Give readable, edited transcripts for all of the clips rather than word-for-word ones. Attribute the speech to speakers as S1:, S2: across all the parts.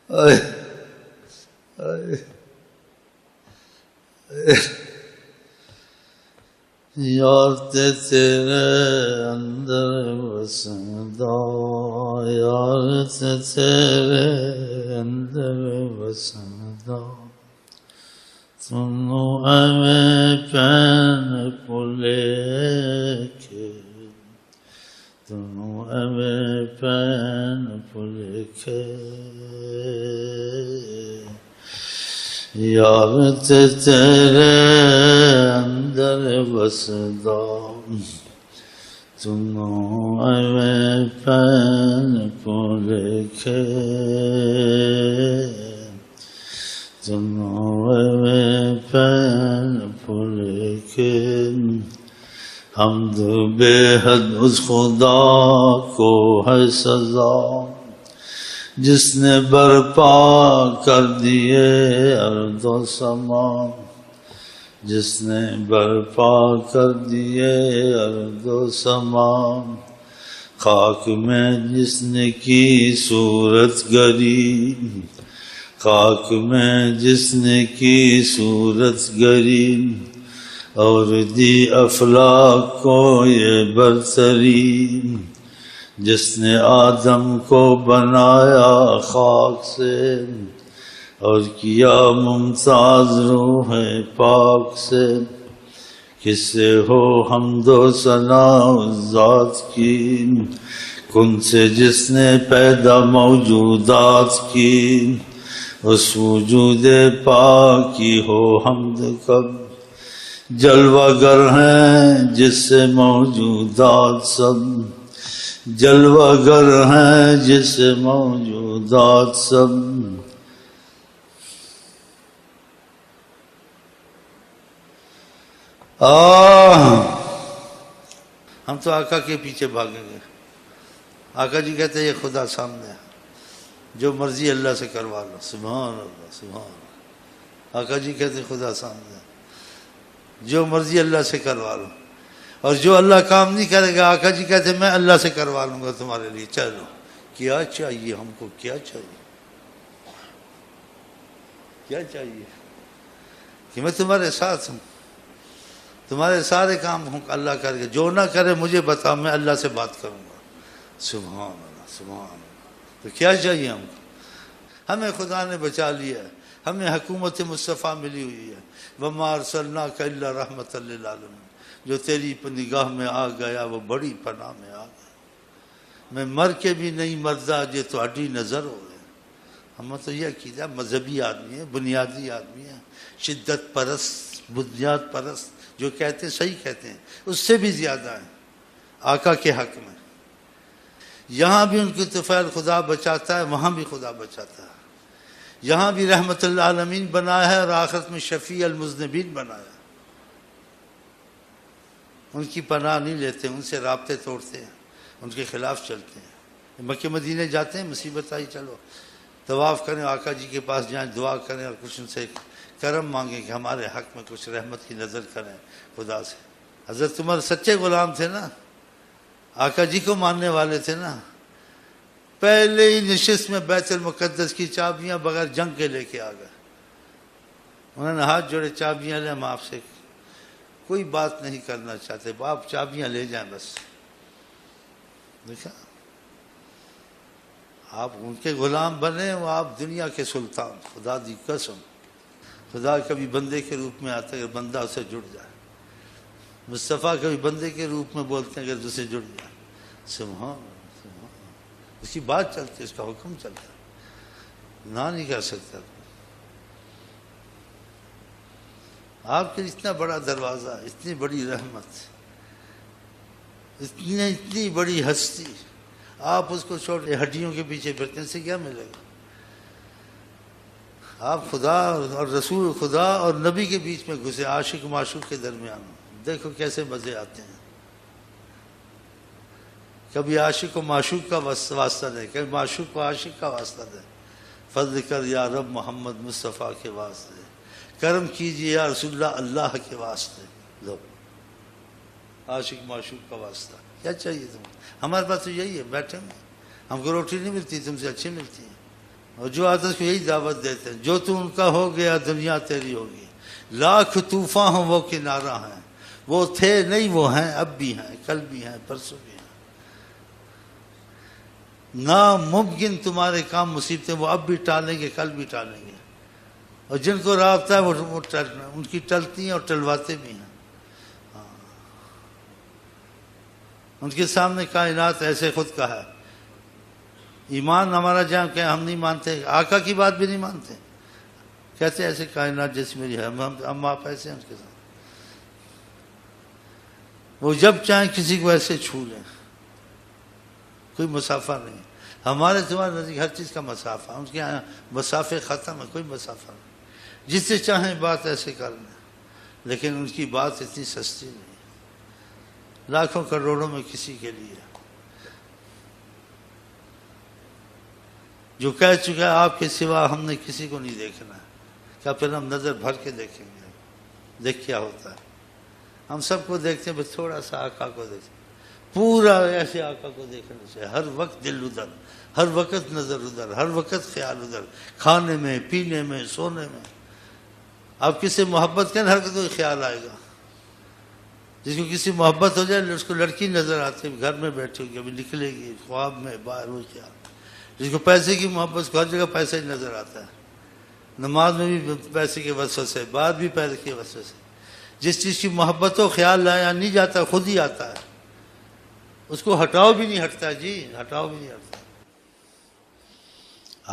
S1: یار تیرے اندر وسدا، یار تیرے اندر وسدا، تنو ایویں پین پلے کے، تنو ایویں پین پلے کے، یار تیرے اندر وسدا، تنو ایویں پین پلے کے، تنو ایویں پین پلے کے، حمد بے حد اس خدا کو ہے سزا جس نے برپا کر دیے ارض و سما، جس نے برپا کر دیے ارض و سما، خاک میں جس نے کی صورت گری، خاک میں جس نے کی صورت گری، اور دی افلاک کو یہ برتری، جس نے آدم کو بنایا خاک سے اور کیا ممتاز روح پاک سے، کس سے ہو حمد و ثنا اس ذات کی، کن سے جس نے پیدا موجودات کی، اس وجود پاک کی ہو حمد کب، جلوہ گر ہیں جس سے موجودات سب، جلوہ گر ہیں جس سے موجودات سب، ہم تو آقا کے پیچھے بھاگیں گے۔ آقا جی کہتے ہیں یہ خدا سامنے ہے، جو مرضی اللہ سے کروا لو، سبحان اللہ سبحان اللہ۔ آقا جی کہتے ہیں خدا سامنے ہے، جو مرضی اللہ سے کروا لو، اور جو اللہ کام نہیں کرے گا آقا جی کہتے ہیں میں اللہ سے کروا لوں گا تمہارے لیے، چلو کیا چاہیے ہم کو، کیا چاہیے، کیا چاہیے کہ میں تمہارے ساتھ ہوں، تمہارے سارے کام ہوں اللہ کر کے، جو نہ کرے مجھے بتاؤ میں اللہ سے بات کروں گا، سبحان اللہ سبحان اللہ۔ تو کیا چاہیے ہم کو؟ ہمیں خدا نے بچا لیا ہے، ہمیں حکومت مصطفیٰ ملی ہوئی ہے، وَمَا أَرْسَلْنَاكَ إِلَّا رَحْمَةً لِّلْعَالَمِينَ، جو تیری نگاہ میں آ گیا وہ بڑی پناہ میں آ گیا، میں مر کے بھی نہیں مردا جے تہاڈی نظر ہو گئے۔ ہم تو یہ عقیدہ مذہبی آدمی ہے، بنیادی آدمی ہے، شدت پرست، بنیاد پرست، جو کہتے ہیں صحیح کہتے ہیں، اس سے بھی زیادہ ہیں آقا کے حق میں۔ یہاں بھی ان کی طفیل خدا بچاتا ہے، وہاں بھی خدا بچاتا ہے، یہاں بھی رحمت للعالمین بنایا ہے اور آخرت میں شفیع المذنبین بنایا ہے۔ ان کی پناہ نہیں لیتے، ان سے رابطے توڑتے ہیں، ان کے خلاف چلتے ہیں۔ مکہ مدینے جاتے ہیں، مصیبت آئی چلو طواف کریں، آقا جی کے پاس جائیں، دعا کریں اور کچھ ان سے کرم مانگیں کہ ہمارے حق میں کچھ رحمت کی نظر کریں خدا سے۔ حضرت عمر سچے غلام تھے نا، آقا جی کو ماننے والے تھے نا، پہلے ہی نشست میں بیت المقدس کی چابیاں بغیر جنگ کے لے کے آ گئے۔ انہوں نے ہاتھ جوڑے، چابیاں لیں، ہم آپ سے کوئی بات نہیں کرنا چاہتے، آپ چابیاں لے جائیں بس۔ دیکھا، آپ ان کے غلام بنے، وہ آپ دنیا کے سلطان، خدا دی قسم۔ خدا کبھی بندے کے روپ میں آتا ہے اگر بندہ اسے جڑ جائے، مصطفیٰ کبھی بندے کے روپ میں بولتے ہیں اگر اسے جڑ جائے، سبحان سبحان، اس کی بات چلتی ہے، اس کا حکم چلتا ہے، نہ نہیں کر سکتا۔ آپ کے اتنا بڑا دروازہ، اتنی بڑی رحمت، اتنی بڑی ہستی، آپ اس کو چھوڑے ہڈیوں کے پیچھے پھرتے سے کیا ملے گا؟ آپ خدا اور رسول خدا اور نبی کے بیچ میں گھسے، عاشق معشوق کے درمیان، دیکھو کیسے مزے آتے ہیں۔ کبھی عاشق و معشوق کا واسطہ دے، کبھی معشوق و عاشق کا واسطہ دے، فضل کر یا رب محمد مصطفیٰ کے واسطے، کرم کیجیے یا رسول اللہ اللہ کے واسطے، لو عاشق معشوق کا واسطہ۔ کیا چاہیے تم؟ ہمارے پاس تو یہی ہے، بیٹھے ہیں، ہم کو روٹی نہیں ملتی، تم سے اچھی ملتی ہے، اور جو آتے کو یہی دعوت دیتے ہیں، جو تو ان کا ہو گیا دنیا تیری ہوگی، لاکھ طوفان ہوں وہ کنارہ ہیں، وہ تھے نہیں وہ ہیں، اب بھی ہیں، کل بھی ہیں، پرسوں بھی ہیں۔ ناممکن تمہارے کام مصیبتیں وہ اب بھی ٹالیں گے، کل بھی ٹالیں گے، اور جن کو رابطہ ہے وہ ان کی ٹلتی ہیں اور ٹلواتے بھی ہیں۔ ان کے سامنے کائنات ایسے خود کا ہے۔ ایمان ہمارا جہاں کہ ہم نہیں مانتے، آقا کی بات بھی نہیں مانتے، کہتے ایسے کائنات جیسی میری ہے، ہم آپ ایسے ہیں ان کے ساتھ۔ وہ جب چاہیں کسی کو ایسے چھو لیں، کوئی مسافہ نہیں۔ ہمارے تمہارے نزدیک ہر چیز کا مسافہ، ان کے یہاں مسافے ختم ہے، کوئی مسافہ نہیں، جس سے چاہیں بات ایسے کر لیں، لیکن ان کی بات اتنی سستی نہیں، لاکھوں کروڑوں میں کسی کے لیے۔ جو کہہ چکا ہے آپ کے سوا ہم نے کسی کو نہیں دیکھنا ہے، کیا پھر ہم نظر بھر کے دیکھیں گے؟ دیکھ کیا ہوتا ہے؟ ہم سب کو دیکھتے ہیں، بس تھوڑا سا آقا کو دیکھتے ہیں، پورا ایسے آقا کو دیکھنا چاہیے، ہر وقت دل ادھر، ہر وقت نظر ادھر، ہر وقت خیال ادھر، کھانے میں، پینے میں، سونے میں۔ آپ کسی محبت کریں ہر کوئی خیال آئے گا۔ جس کو کسی محبت ہو جائے اس کو لڑکی نظر آتی ہے، گھر میں بیٹھی ہوگی، ابھی نکلے گی، خواب میں باہر وہ خیال۔ جس کو پیسے کی محبت، اس کو ہر جگہ پیسہ ہی نظر آتا ہے، نماز میں بھی پیسے کے وسوسے، بعد بھی پیسے کے وسوسے۔ جس چیز کی محبت ہو خیال لایا نہیں جاتا، خود ہی آتا ہے، اس کو ہٹاؤ بھی نہیں ہٹتا، جی ہٹاؤ بھی نہیں ہٹتا۔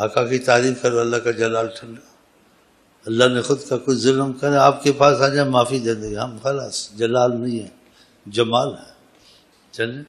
S1: آقا کی تعریف کرو، اللہ کا جلال ٹھنڈا۔ اللہ نے خود کا کوئی ظلم کرے آپ کے پاس آ جائے، معافی دے دے گا، ہم خلاص، جلال نہیں ہے، جمال ہے۔ چلیں۔